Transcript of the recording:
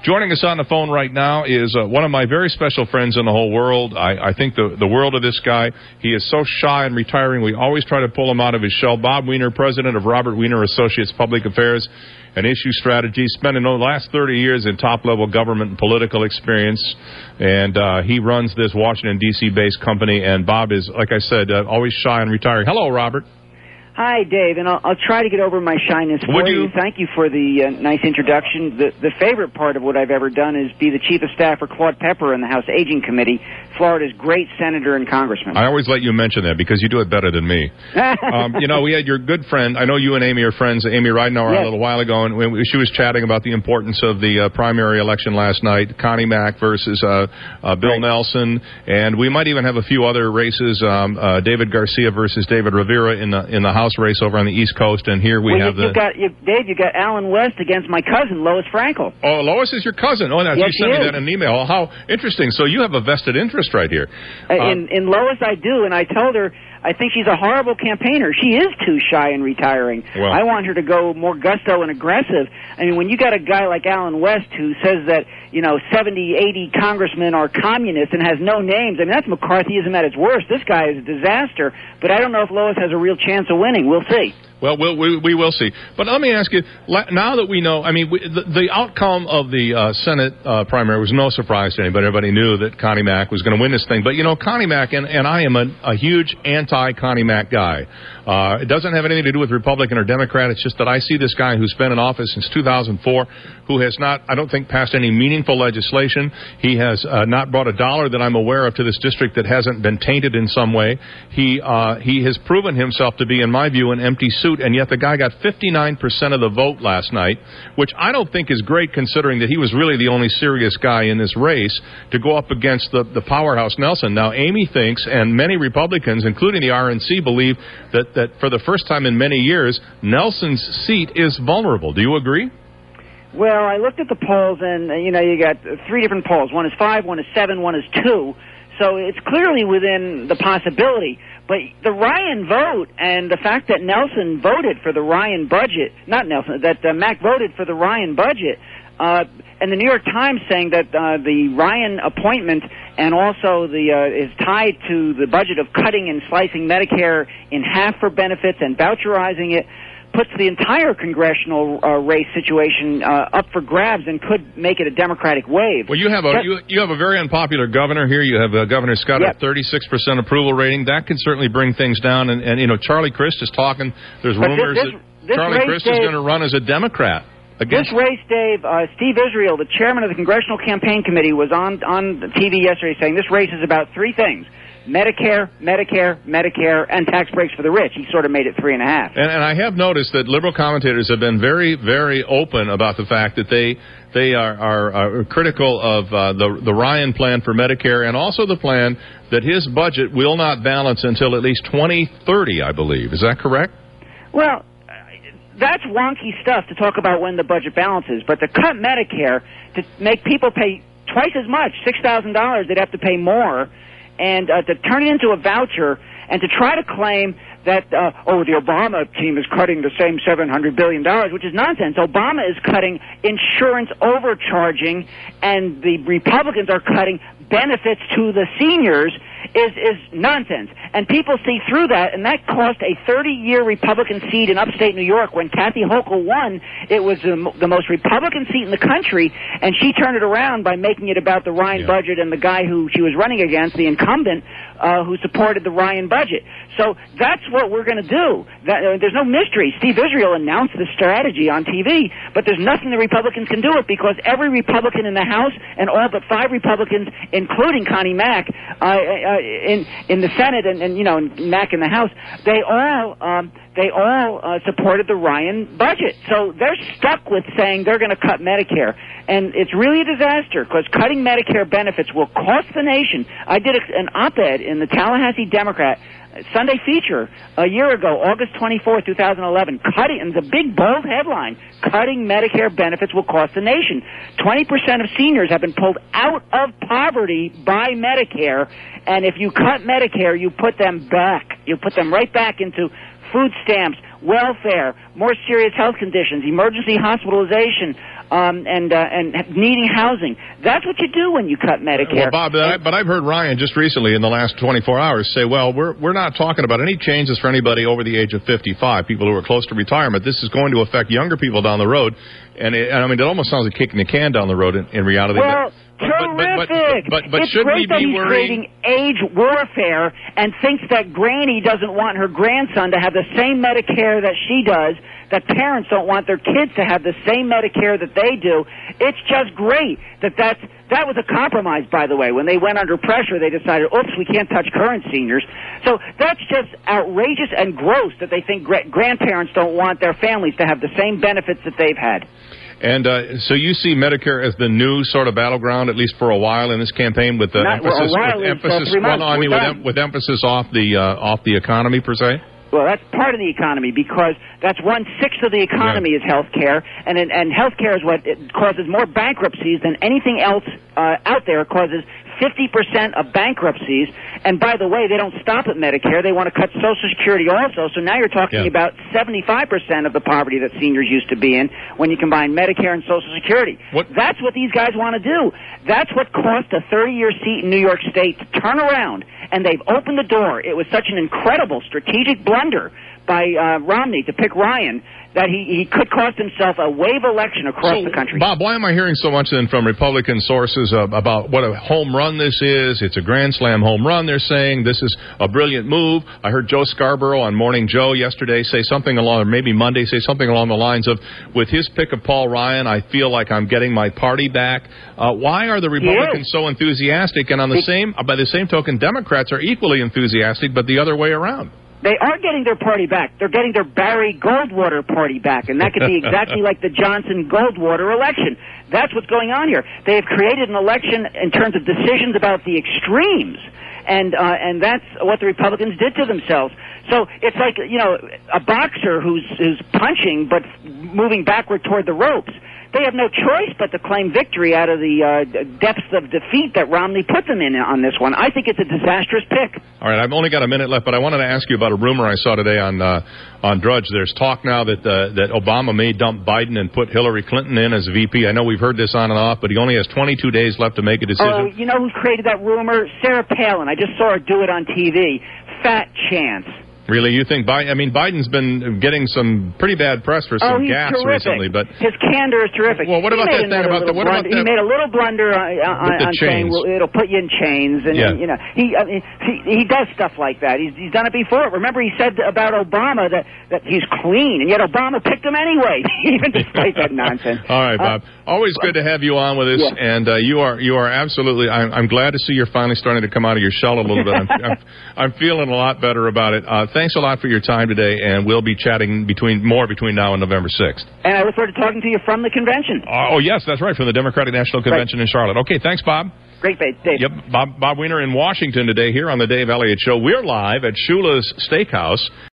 Joining us on the phone right now is one of my very special friends in the whole world. I think the world of this guy. He is so shy and retiring. We always try to pull him out of his shell. Bob Weiner, president of Robert Weiner Associates Public Affairs and Issue Strategy, spending the last 30 years in top-level government and political experience. And he runs this Washington, D.C.-based company. And Bob is, like I said, always shy and retiring. Hello, Robert. Hi, Dave, and I'll try to get over my shyness for you. Thank you for the nice introduction. The favorite part of what I've ever done is be the chief of staff for Claude Pepper in the House Aging Committee, Florida's great senator and congressman. I always let you mention that because you do it better than me. We had your good friend. I know you and Amy are friends. Amy Ridenauer a little while ago, and she was chatting about the importance of the primary election last night, Connie Mack versus Bill Nelson, and we might even have a few other races, David Garcia versus David Rivera in the House race over on the East Coast, and here we have Dave, you got Alan West against my cousin, Lois Frankel. Oh, Lois is your cousin. Oh, now, yes, you sent me that in an email. Oh, how interesting. So you have a vested interest right here. In Lois, I do, and I told her I think she's a horrible campaigner. She is too shy and retiring. Well, I want her to go more gusto and aggressive. I mean, when you got a guy like Alan West who says that, 70, 80 congressmen are communists and has no names, I mean, that's McCarthyism at its worst. This guy is a disaster, but I don't know if Lois has a real chance of winning. We'll see. Well, we will see. But let me ask you, now that we know, the outcome of the Senate primary was no surprise to anybody. Everybody knew that Connie Mack was going to win this thing. But, Connie Mack, and I am a huge anti-Connie Mack guy. It doesn't have anything to do with Republican or Democrat. It's just that I see this guy who's been in office since 2004, who has not, I don't think, passed any meaningful legislation. He has not brought a dollar that I'm aware of to this district that hasn't been tainted in some way. He has proven himself to be, in my view, an empty suit. And yet the guy got 59% of the vote last night, which I don't think is great considering that he was really the only serious guy in this race to go up against the powerhouse Nelson. Now, Amy thinks, and many Republicans, including the RNC, believe that for the first time in many years, Nelson's seat is vulnerable. Do you agree? Well, I looked at the polls, and, you got three different polls. One is 5, one is 7, one is 2. So it's clearly within the possibility. But the Ryan vote and the fact that Nelson voted for the Ryan budget, not Nelson, that Mack voted for the Ryan budget, and the New York Times saying that the Ryan appointment and also is tied to the budget of cutting and slicing Medicare in half for benefits and voucherizing it, puts the entire congressional race situation up for grabs and could make it a Democratic wave. Well, you have a very unpopular governor here. You have Governor Scott at 36% approval rating. That can certainly bring things down. And Charlie Crist is talking. There's rumors that Charlie Crist is going to run as a Democrat. This race, Dave, Steve Israel, the chairman of the Congressional Campaign Committee, was on TV yesterday saying this race is about three things: Medicare, and tax breaks for the rich. He sort of made it 3.5. And I have noticed that liberal commentators have been very, very open about the fact that they are critical of the Ryan plan for Medicare and also the plan that his budget will not balance until at least 2030, I believe. Is that correct? Well, that's wonky stuff to talk about when the budget balances. But to cut Medicare, to make people pay twice as much, $6,000, they'd have to pay more, and to turn it into a voucher and to try to claim that, the Obama team is cutting the same $700 billion, which is nonsense. Obama is cutting insurance overcharging, and the Republicans are cutting benefits to the seniors, is nonsense. And people see through that, and that cost a 30-year Republican seat in upstate New York. When Kathy Hochul won, it was the most Republican seat in the country, and she turned it around by making it about the Ryan budget and the guy who she was running against, the incumbent, who supported the Ryan budget. So that's what we're going to do. There's no mystery. Steve Israel announced the strategy on TV, but there's nothing the Republicans can do it because every Republican in the House and all but 5 Republicans, including Connie Mack, in the Senate and Mack in the House, they all supported the Ryan budget. So they're stuck with saying they're going to cut Medicare. And it's really a disaster because cutting Medicare benefits will cost the nation. I did an op-ed in the Tallahassee Democrat Sunday feature a year ago, August 24, 2011, and the big bold headline, cutting Medicare benefits will cost the nation. 20% of seniors have been pulled out of poverty by Medicare, and if you cut Medicare, you put them back. You put them right back into food stamps, welfare, more serious health conditions, emergency hospitalization, and needing housing. That's what you do when you cut Medicare. Well, Bob, but I've heard Ryan just recently in the last 24 hours say, well, we're not talking about any changes for anybody over the age of 55, people who are close to retirement. This is going to affect younger people down the road. And I mean, it almost sounds like kicking the can down the road in reality. Well, terrific. But it's should great we that be he's worrying? creating age warfare and thinks that Granny doesn't want her grandson to have the same Medicare that she does, that parents don't want their kids to have the same Medicare that they do. It's just great that was a compromise, by the way. When they went under pressure, they decided, oops, we can't touch current seniors. So that's just outrageous and gross that they think grandparents don't want their families to have the same benefits that they've had. And so you see Medicare as the new sort of battleground, at least for a while in this campaign, with the with emphasis off the economy per se. Well, that's part of the economy because that's 1/6 of the economy is health care, and health care is what causes more bankruptcies than anything else out there. It causes 50% of bankruptcies. And by the way, they don't stop at Medicare. They want to cut Social Security also. So now you're talking about 75% of the poverty that seniors used to be in when you combine Medicare and Social Security. That's what these guys want to do. That's what cost a 30-year seat in New York State to turn around. And they've opened the door. It was such an incredible strategic blunder by Romney to pick Ryan that he could cost himself a wave election across the country. Bob, why am I hearing so much then from Republican sources about what a home run this is? It's a grand slam home run, they're saying. This is a brilliant move. I heard Joe Scarborough on Morning Joe yesterday say something along, or maybe Monday, say something along the lines of, with his pick of Paul Ryan, I feel like I'm getting my party back. Why are the Republicans so enthusiastic? And by the same token, Democrats are equally enthusiastic, but the other way around. They are getting their party back. They're getting their Barry Goldwater party back, and that could be exactly like the Johnson-Goldwater election. That's what's going on here. They have created an election in terms of decisions about the extremes, and that's what the Republicans did to themselves. So it's like, a boxer who's punching but moving backward toward the ropes. They have no choice but to claim victory out of the depths of defeat that Romney put them in on this one. I think it's a disastrous pick. All right, I've only got a minute left, but I wanted to ask you about a rumor I saw today on Drudge. There's talk now that Obama may dump Biden and put Hillary Clinton in as VP. I know we've heard this on and off, but he only has 22 days left to make a decision. Oh, you know who created that rumor? Sarah Palin. I just saw her do it on TV. Fat chance. Really, you think Biden's been getting some pretty bad press for some gas recently, but his candor is terrific. Well, what about that thing about the he made a little blunder on saying, well, it'll put you in chains, and he does stuff like that. He's done it before. Remember, he said about Obama that he's clean, and yet Obama picked him anyway, even despite that nonsense. All right, Bob. Always good to have you on with us, and you are absolutely. I'm glad to see you're finally starting to come out of your shell a little bit. I'm feeling a lot better about it. Thanks a lot for your time today, and we'll be chatting between now and November 6th. And I look forward to talking to you from the convention. Oh, yes, that's right, from the Democratic National Convention in Charlotte. Okay, thanks, Bob. Great, Dave. Yep, Bob Weiner in Washington today here on the Dave Elliott Show. We're live at Shula's Steakhouse.